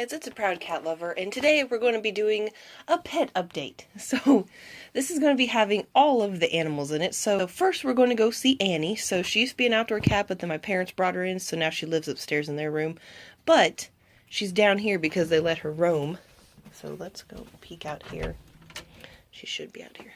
guys, it's a Proud Cat Lover, and today we're going to be doing a pet update. So, this is going to be having all of the animals in it. So, first we're going to go see Annie. So, she used to be an outdoor cat, but then my parents brought her in, so now she lives upstairs in their room. But, she's down here because they let her roam. So, let's go peek out here. She should be out here.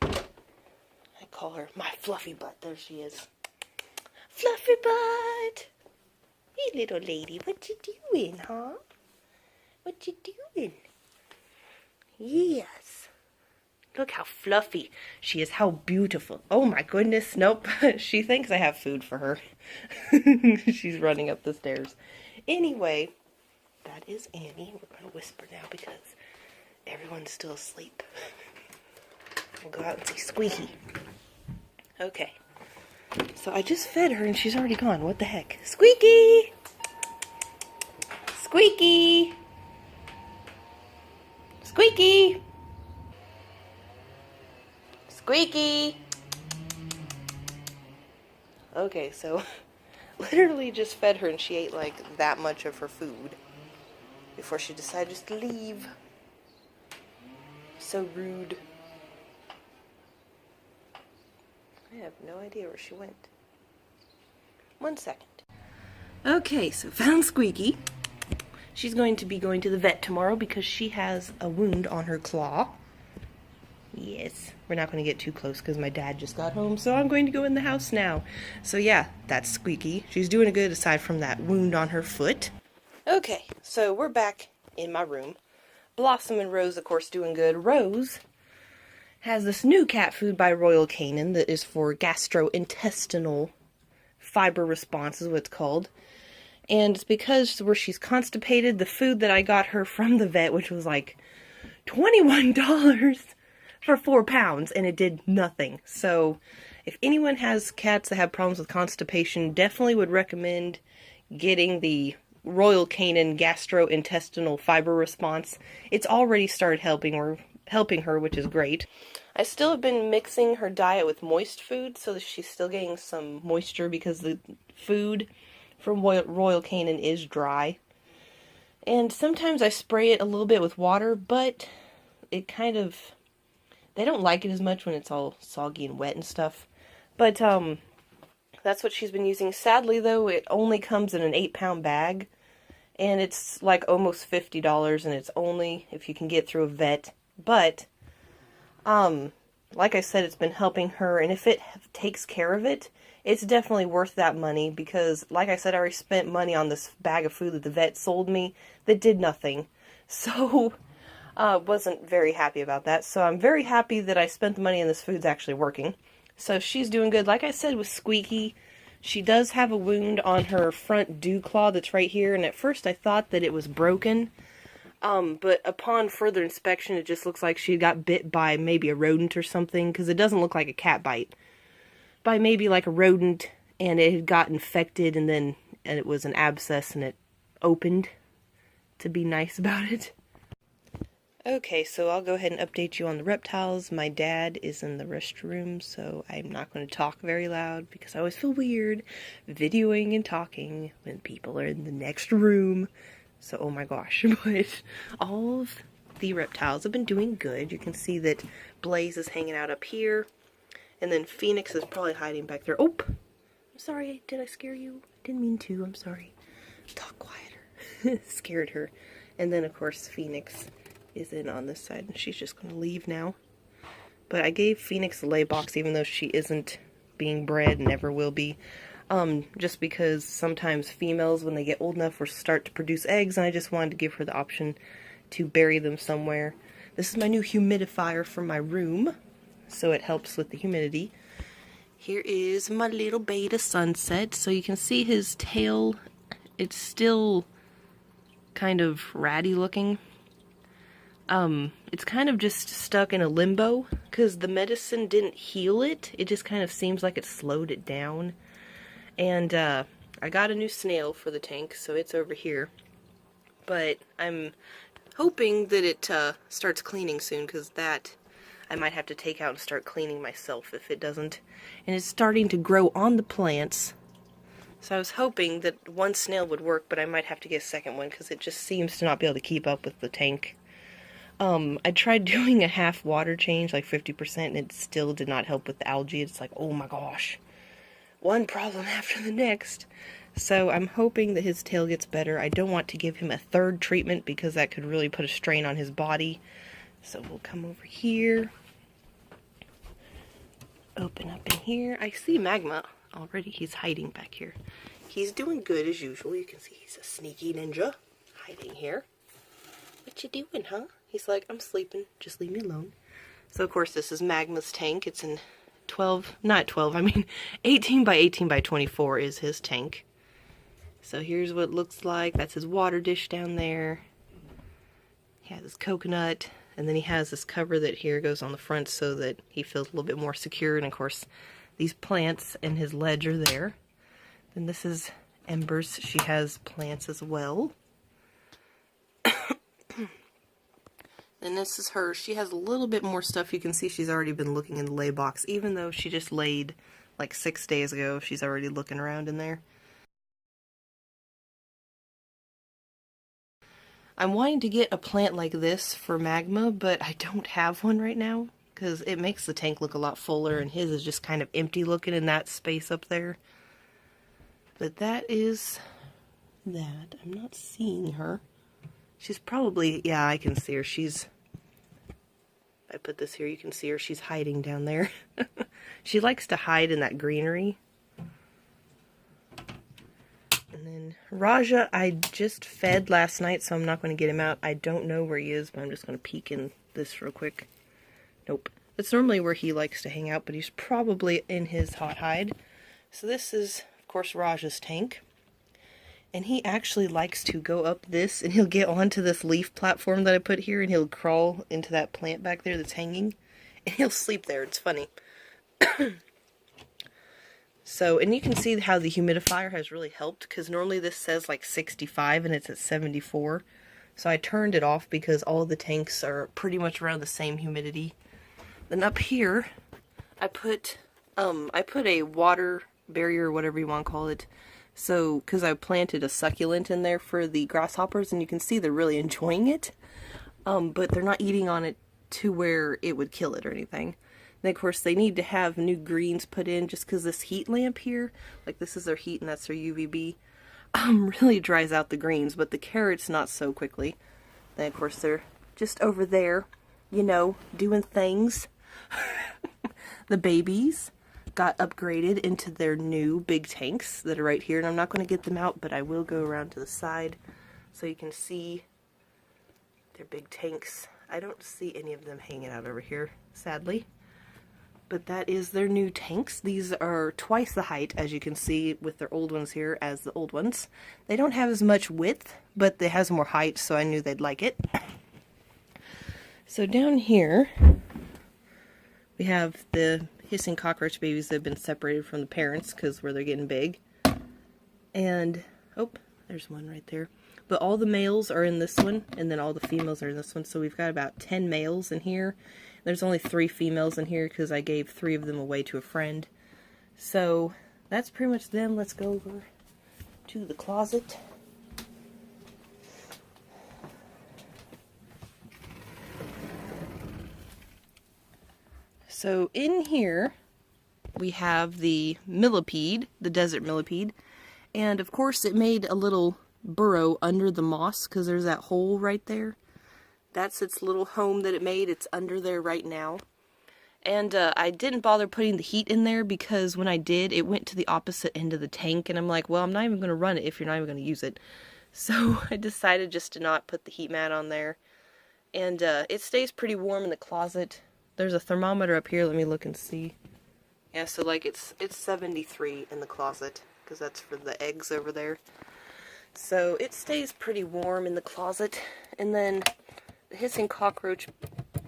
I call her my fluffy butt. There she is. Fluffy butt! Hey, little lady, what you doing, huh? What you doing? Yes. Look how fluffy she is, how beautiful. Oh my goodness, nope. She thinks I have food for her. She's running up the stairs. Anyway, that is Annie. We're going to whisper now because everyone's still asleep. We'll go out and see Squeaky. Okay. So I just fed her and she's already gone. What the heck? Squeaky! Squeaky! Squeaky! Squeaky! Okay, so literally just fed her and she ate like that much of her food before she decided to leave. So rude. I have no idea where she went. 1 second. Okay, so found Squeaky. She's going to be going to the vet tomorrow because she has a wound on her claw. Yes, we're not going to get too close because my dad just got home, so I'm going to go in the house now. So yeah, that's Squeaky. She's doing good aside from that wound on her foot. Okay, so we're back in my room. Blossom and Rose, of course, doing good. Rose has this new cat food by Royal Canin that is for gastrointestinal fiber response is what it's called. And it's because where she's constipated, the food that I got her from the vet, which was like $21 for 4 pounds, and it did nothing. So if anyone has cats that have problems with constipation, definitely would recommend getting the Royal Canin gastrointestinal fiber response. It's already started helping her, which is great. I still have been mixing her diet with moist food so that she's still getting some moisture because the food from Royal Canin is dry. And sometimes I spray it a little bit with water, but it kind of, they don't like it as much when it's all soggy and wet and stuff. But that's what she's been using. Sadly though, it only comes in an 8-pound bag, and it's like almost $50, and it's only if you can get through a vet. But like I said, it's been helping her, and if it takes care of it, it's definitely worth that money, because like I said, I already spent money on this bag of food that the vet sold me that did nothing. So, wasn't very happy about that. So I'm very happy that I spent the money and this food's actually working. So she's doing good. Like I said with Squeaky, she does have a wound on her front dew claw that's right here, and at first I thought that it was broken. But upon further inspection, it just looks like she got bit by maybe a rodent or something, because it doesn't look like a cat bite. By maybe like a rodent, and it had got infected, and it was an abscess, and it opened, to be nice about it. Okay, so I'll go ahead and update you on the reptiles. My dad is in the restroom, so I'm not going to talk very loud, because I always feel weird videoing and talking when people are in the next room. So, oh my gosh, but all of the reptiles have been doing good. You can see that Blaze is hanging out up here, and then Phoenix is probably hiding back there. Oh, I'm sorry, did I scare you? I didn't mean to, I'm sorry. Talk quieter. Scared her. And then, of course, Phoenix is in on this side, and she's just going to leave now. But I gave Phoenix a lay box, even though she isn't being bred and never will be. Just because sometimes females, when they get old enough, will start to produce eggs, and I just wanted to give her the option to bury them somewhere. This is my new humidifier for my room, so it helps with the humidity. Here is my little beta Sunset, so you can see his tail. It's still kind of ratty looking. It's kind of just stuck in a limbo, because the medicine didn't heal it. It just kind of seems like it slowed it down. And, I got a new snail for the tank, so it's over here. But I'm hoping that it, starts cleaning soon, because that I might have to take out and start cleaning myself if it doesn't. And it's starting to grow on the plants. So I was hoping that one snail would work, but I might have to get a second one because it just seems to not be able to keep up with the tank. I tried doing a half water change, like 50%, and it still did not help with the algae. It's like, oh my gosh, one problem after the next. So I'm hoping that his tail gets better. I don't want to give him a third treatment because that could really put a strain on his body. So we'll come over here. Open up in here. I see Magma already. He's hiding back here. He's doing good as usual. You can see he's a sneaky ninja hiding here. What you doing, huh? He's like, I'm sleeping. Just leave me alone. So, of course, this is Magma's tank. It's in 18 by 18 by 24 is his tank. So here's what it looks like. That's his water dish down there. He has his coconut. And then he has this cover that here goes on the front so that he feels a little bit more secure. And, of course, these plants and his ledge are there. Then this is Embers. She has plants as well. And this is her. She has a little bit more stuff. You can see she's already been looking in the lay box. Even though she just laid like 6 days ago, she's already looking around in there. I'm wanting to get a plant like this for Magma, but I don't have one right now because it makes the tank look a lot fuller, and his is just kind of empty looking in that space up there. But that is that. I'm not seeing her. She's probably, yeah, I can see her. She's, I put this here, you can see her. She's hiding down there. She likes to hide in that greenery. And then Raja, I just fed last night, so I'm not going to get him out. I don't know where he is, but I'm just going to peek in this real quick. Nope. That's normally where he likes to hang out, but he's probably in his hot hide. So this is, of course, Raja's tank. And he actually likes to go up this, and he'll get onto this leaf platform that I put here, and he'll crawl into that plant back there that's hanging. And he'll sleep there. It's funny. So, and you can see how the humidifier has really helped, because normally this says like 65 and it's at 74. So I turned it off because all the tanks are pretty much around the same humidity. Then up here, I put a water barrier, whatever you want to call it. So, because I planted a succulent in there for the grasshoppers, and you can see they're really enjoying it. But they're not eating on it to where it would kill it or anything. Then, of course, they need to have new greens put in just because this heat lamp here, like this is their heat and that's their UVB, really dries out the greens, but the carrots not so quickly. Then, of course, they're just over there, you know, doing things. The babies got upgraded into their new big tanks that are right here, and I'm not going to get them out, but I will go around to the side so you can see their big tanks. I don't see any of them hanging out over here, sadly. But that is their new tanks. These are twice the height, as you can see with their old ones here, as the old ones. They don't have as much width, but they has more height, so I knew they'd like it. So down here, we have the hissing cockroach babies that have been separated from the parents, because where they're getting big. And, oh, there's one right there. But all the males are in this one, and then all the females are in this one. So we've got about 10 males in here. There's only 3 females in here because I gave 3 of them away to a friend. So that's pretty much them. Let's go over to the closet. So in here we have the millipede, the desert millipede. And of course it made a little burrow under the moss because there's that hole right there. That's its little home that it made. It's under there right now. And I didn't bother putting the heat in there because when I did, it went to the opposite end of the tank. And I'm like, well, I'm not even going to run it if you're not even going to use it. So I decided just to not put the heat mat on there. And it stays pretty warm in the closet. There's a thermometer up here. Let me look and see. Yeah, so like it's 73 in the closet because that's for the eggs over there. So it stays pretty warm in the closet. And then the hissing cockroach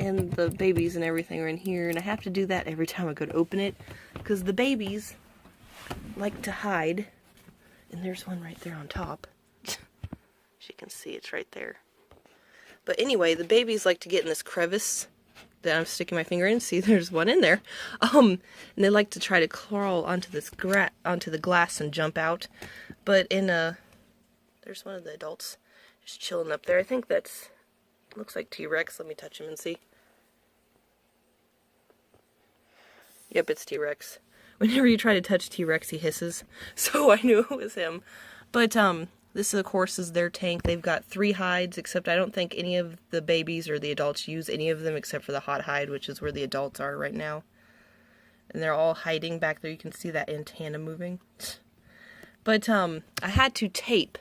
and the babies and everything are in here, and I have to do that every time I go to open it because the babies like to hide. And there's one right there on top. As you can see, it's right there. But anyway, the babies like to get in this crevice that I'm sticking my finger in. See, there's one in there. And they like to try to crawl onto this onto the glass and jump out. But there's one of the adults just chilling up there. I think that's, looks like T-Rex. Let me touch him and see. Yep, it's T-Rex. Whenever you try to touch T-Rex, he hisses. So I knew it was him. But, this, of course, is their tank. They've got 3 hides, except I don't think any of the babies or the adults use any of them except for the hot hide, which is where the adults are right now. And they're all hiding back there. You can see that antenna moving. But, I had to tape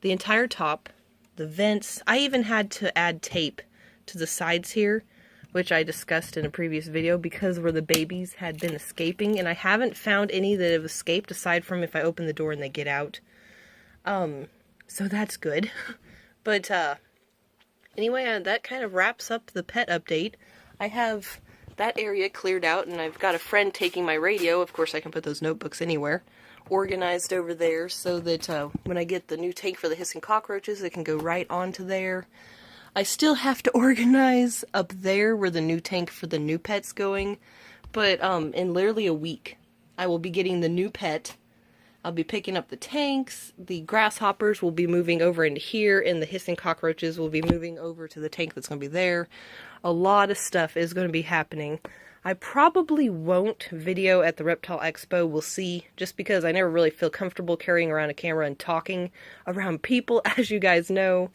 the entire top, the vents. I even had to add tape to the sides here, which I discussed in a previous video, because where the babies had been escaping, and I haven't found any that have escaped aside from if I open the door and they get out. So that's good. But, anyway, that kind of wraps up the pet update. I have that area cleared out, and I've got a friend taking my radio. Of course, I can put those notebooks anywhere. Organized over there so that, when I get the new tank for the hissing cockroaches, it can go right onto there. I still have to organize up there where the new tank for the new pet's going. But, in literally a week, I will be getting the new pet. I'll be picking up the tanks, the grasshoppers will be moving over into here, and the hissing cockroaches will be moving over to the tank that's going to be there. A lot of stuff is going to be happening. I probably won't video at the Reptile Expo, we'll see, just because I never really feel comfortable carrying around a camera and talking around people, as you guys know.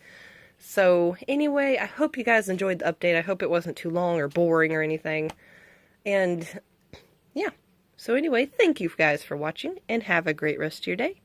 So, anyway, I hope you guys enjoyed the update. I hope it wasn't too long or boring or anything. And, yeah. So anyway, thank you guys for watching, and have a great rest of your day.